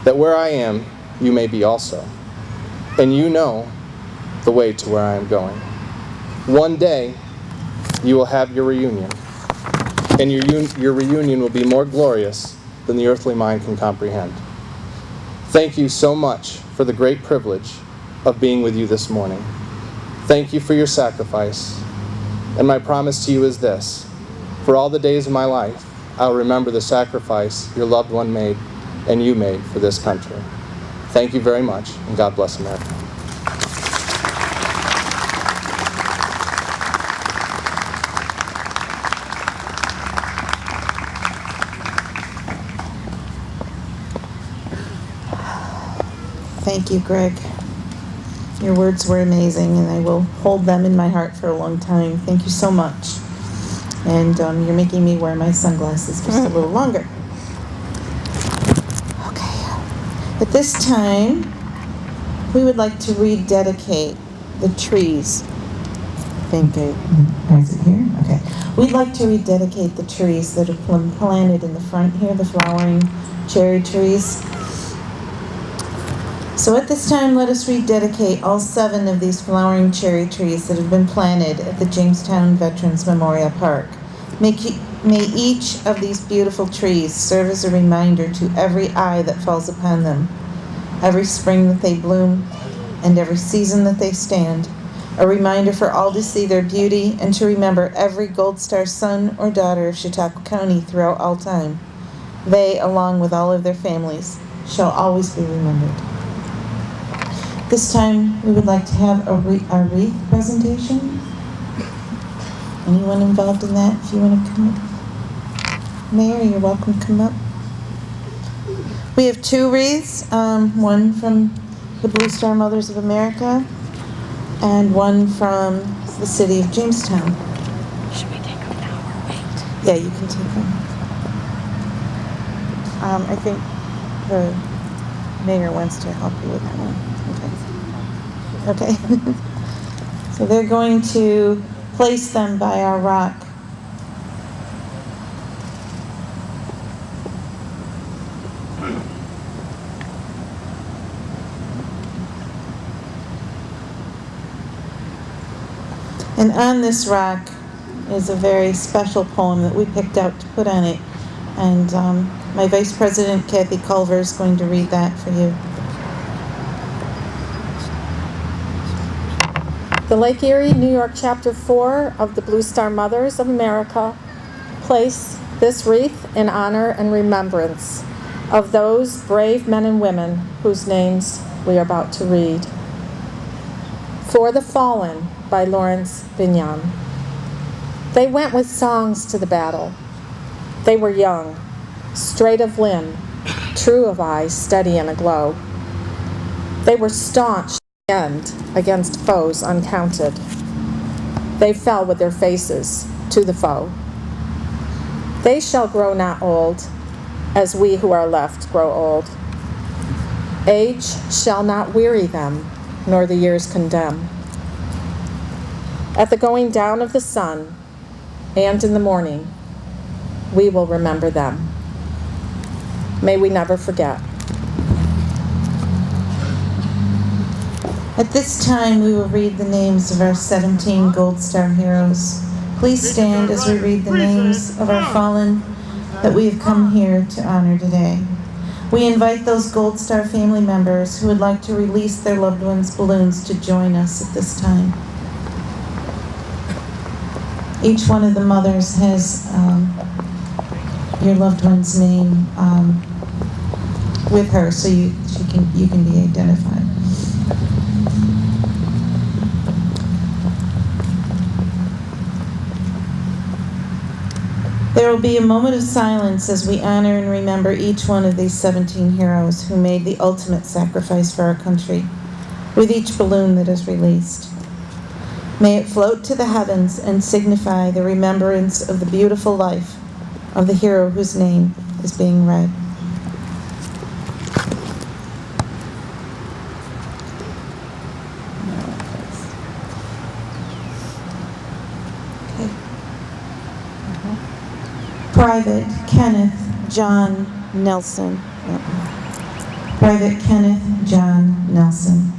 that where I am, you may be also. And you know the way to where I am going. One day, you will have your reunion, and your reunion will be more glorious than the earthly mind can comprehend. Thank you so much for the great privilege of being with you this morning. Thank you for your sacrifice. And my promise to you is this: for all the days of my life, I'll remember the sacrifice your loved one made and you made for this country. Thank you very much, and God bless America. Thank you, Greg. Your words were amazing, and I will hold them in my heart for a long time. Thank you so much. And you're making me wear my sunglasses just a little longer. Okay. At this time, we would like to rededicate the trees. Is it here? Okay. We'd like to rededicate the trees that have been planted in the front here, the flowering cherry trees. So at this time, let us rededicate all 7 of these flowering cherry trees that have been planted at the Jamestown Veterans Memorial Park. May each of these beautiful trees serve as a reminder to every eye that falls upon them, every spring that they bloom, and every season that they stand, a reminder for all to see their beauty and to remember every Gold Star son or daughter of Chautauqua County throughout all time. They, along with all of their families, shall always be remembered. This time, we would like to have a wreath presentation. Anyone involved in that, if you want to come up? Mayor, you're welcome to come up. We have two wreaths, one from the Blue Star Mothers of America and one from the city of Jamestown. Should we take them now or wait? Yeah, you can take them. I think the mayor wants to help you with that one. Okay. So they're going to place them by our rock. And on this rock is a very special poem that we picked out to put on it. And my Vice President, Kathy Culver, is going to read that for you. The Lake Erie, New York Chapter 4 of the Blue Star Mothers of America place this wreath in honor and remembrance of those brave men and women whose names we are about to read. For the Fallen by Lawrence Bignon. They went with songs to the battle. They were young, straight of limb, true of eye, steady and aglow. They were staunch to the end against foes uncounted. They fell with their faces to the foe. They shall grow not old, as we who are left grow old. Age shall not weary them, nor the years condemn. At the going down of the sun, and in the morning, we will remember them. May we never forget. At this time, we will read the names of our 17 Gold Star heroes. Please stand as we read the names of our fallen that we have come here to honor today. We invite those Gold Star family members who would like to release their loved ones' balloons to join us at this time. Each one of the mothers has your loved one's name with her, so you can be identified. There will be a moment of silence as we honor and remember each one of these 17 heroes who made the ultimate sacrifice for our country, with each balloon that is released. May it float to the heavens and signify the remembrance of the beautiful life of the hero whose name is being read. Private Kenneth John Nelson. Private Kenneth John Nelson.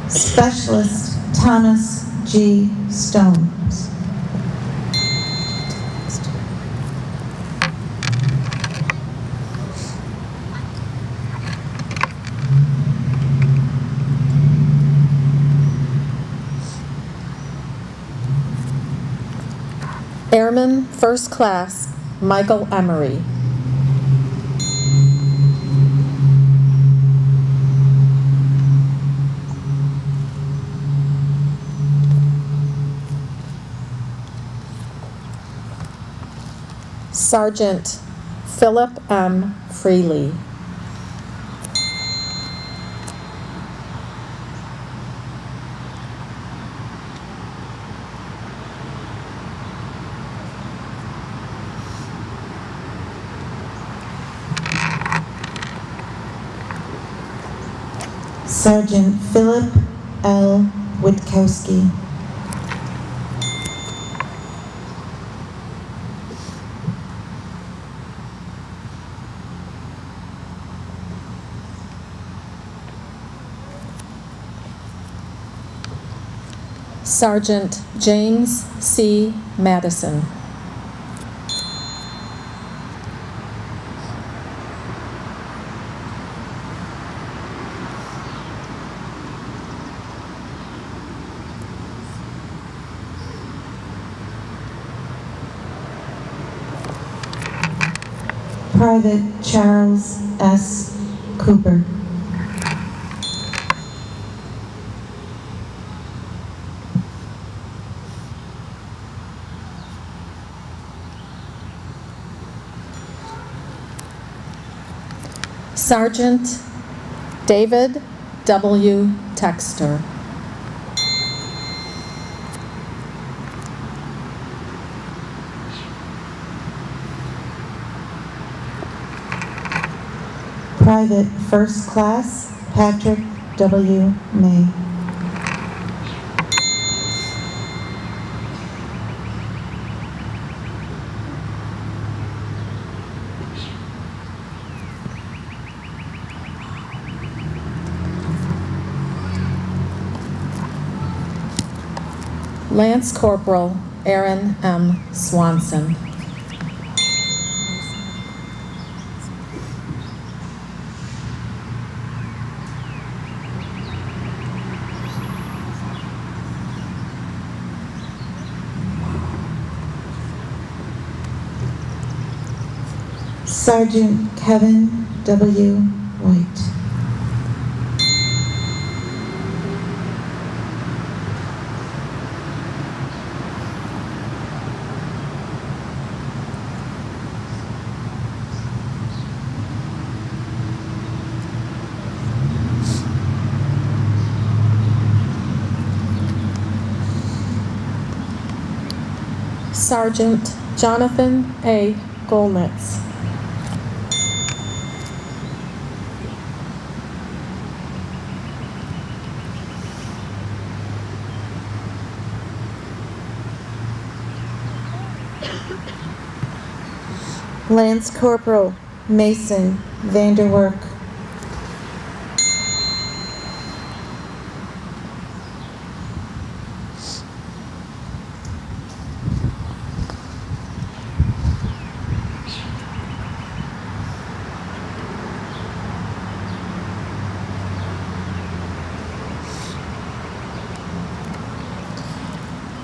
Specialist Thomas G. Stones. Airman First Class Michael Emery. Sergeant Philip M. Freely. Sergeant Philip L. Witkowski. Sergeant James C. Madison. Private Charles S. Cooper. Sergeant David W. Texter. Private First Class Patrick W. May. Lance Corporal Aaron M. Swanson. Sergeant Kevin W. White. Sergeant Jonathan A. Golnitz. Lance Corporal Mason Vanderwerk.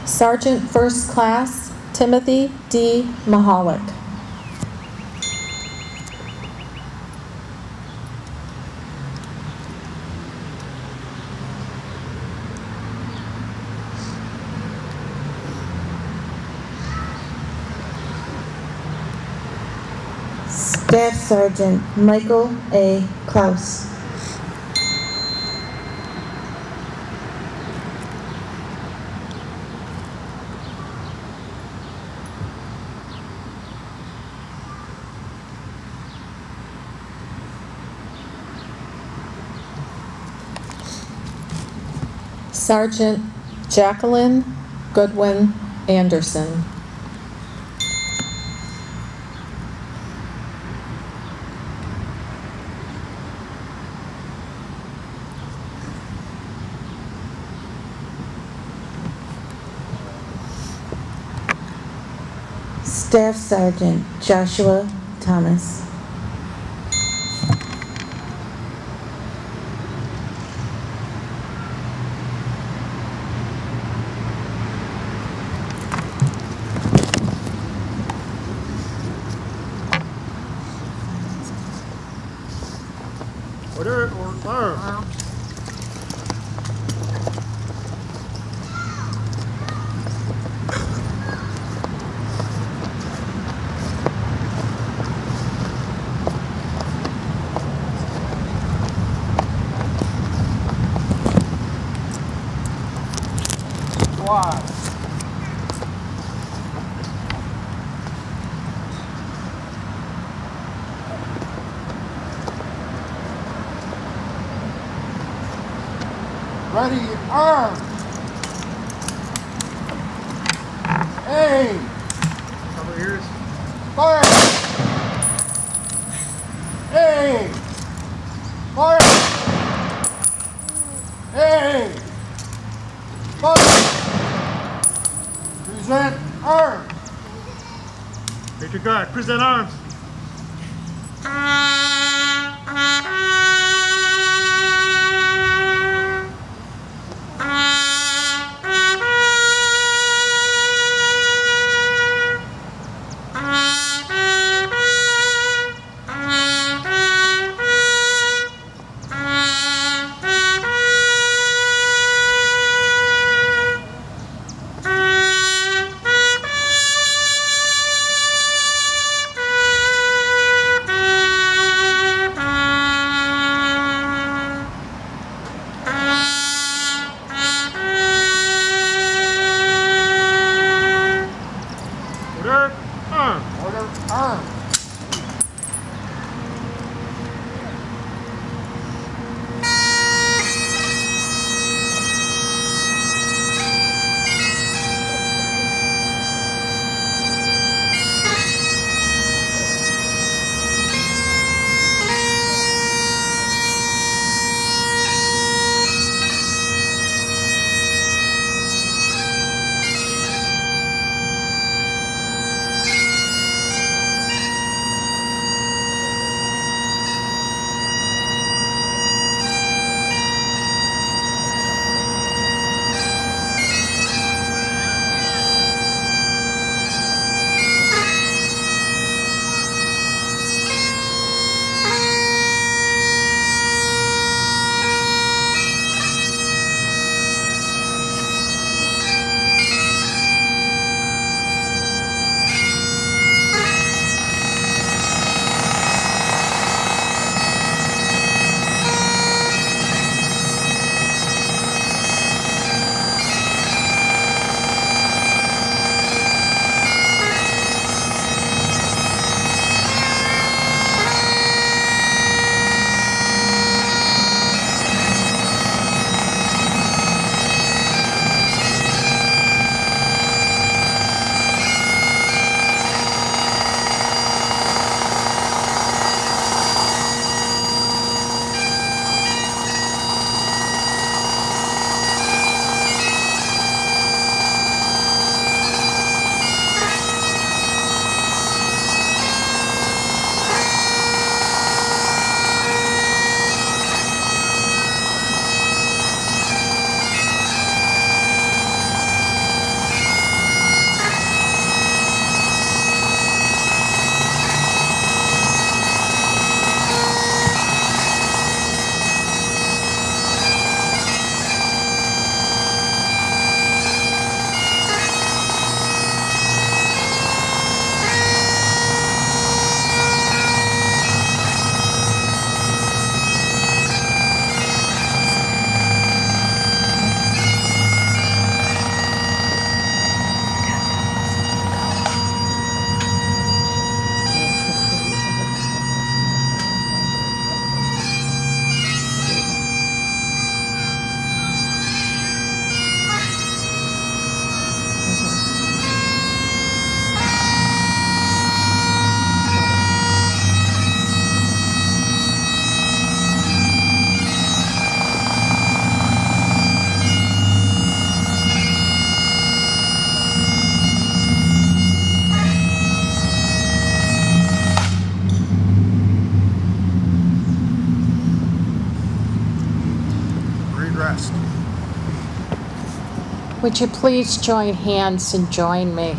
Sergeant First Class Timothy D. Mahalik. Staff Sergeant Michael A. Klaus. Sergeant Jacqueline Goodwin Anderson. Staff Sergeant Joshua Thomas. Order, order. Squad. Ready, arm. Aim. Cover ears. Fire. Aim. Fire. Aim. Fire. Present arms. Major guard, present arms. Order, arm. Order, arm. Rest. Would you please join hands and join me?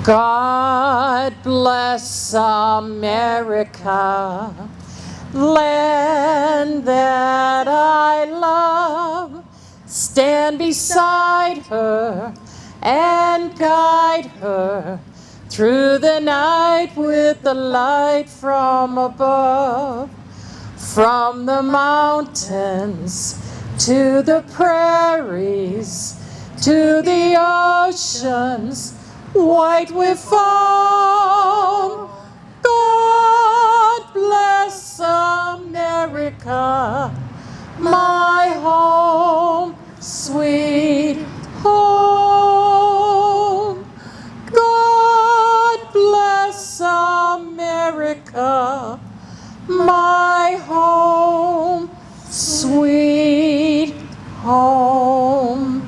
God bless America, land that I love. Stand beside her and guide her through the night with the light from above. From the mountains to the prairies, to the oceans, white with foam. God bless America, my home, sweet home. God bless America, my home, sweet home.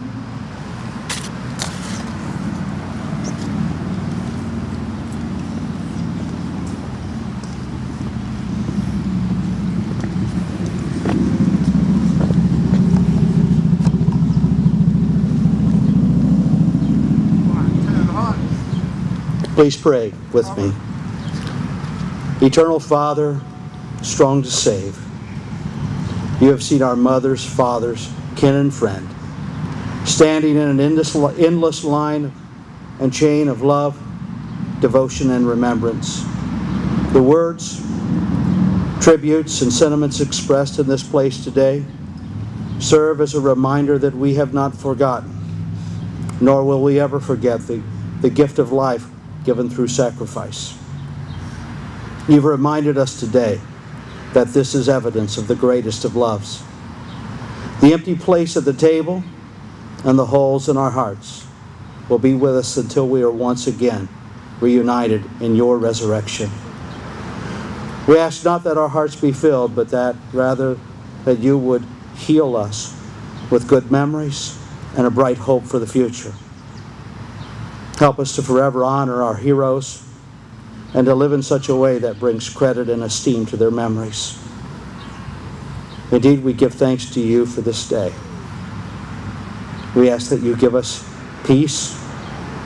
Please pray with me. Eternal Father, strong to save, you have seen our mothers, fathers, kin, and friend, standing in an endless line and chain of love, devotion, and remembrance. The words, tributes, and sentiments expressed in this place today serve as a reminder that we have not forgotten, nor will we ever forget the gift of life given through sacrifice. You've reminded us today that this is evidence of the greatest of loves. The empty place at the table and the holes in our hearts will be with us until we are once again reunited in your resurrection. We ask not that our hearts be filled, but that rather that you would heal us with good memories and a bright hope for the future. Help us to forever honor our heroes and to live in such a way that brings credit and esteem to their memories. Indeed, we give thanks to you for this day. We ask that you give us peace,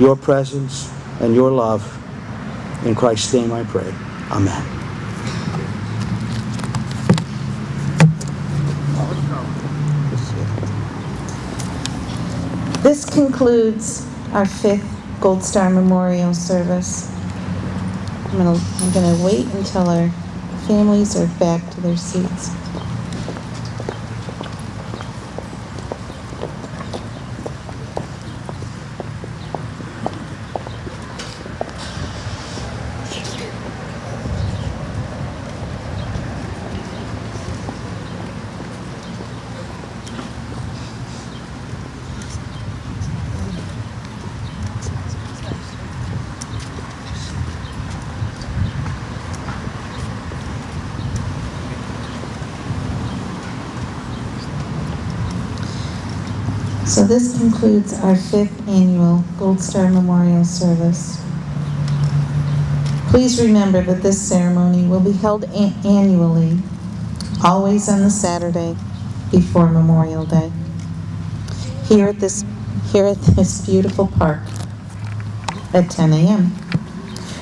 your presence, and your love. In Christ's name I pray. Amen. This concludes our 5th Gold Star Memorial Service. I'm gonna wait until our families are back to their seats. So this concludes our 5th annual Gold Star Memorial Service. Please remember that this ceremony will be held annually, always on the Saturday before Memorial Day, here at this beautiful park at 10 a.m.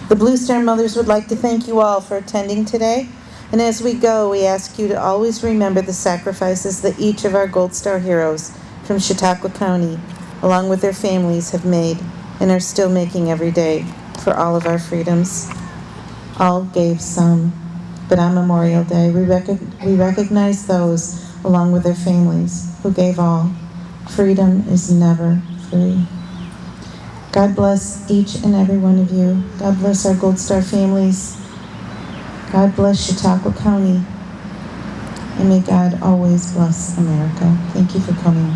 The Blue Star Mothers would like to thank you all for attending today. And as we go, we ask you to always remember the sacrifices that each of our Gold Star heroes from Chautauqua County, along with their families, have made and are still making every day for all of our freedoms. All gave some, but on Memorial Day, we recognize those, along with their families, who gave all. Freedom is never free. God bless each and every one of you. God bless our Gold Star families. God bless Chautauqua County. And may God always bless America. Thank you for coming.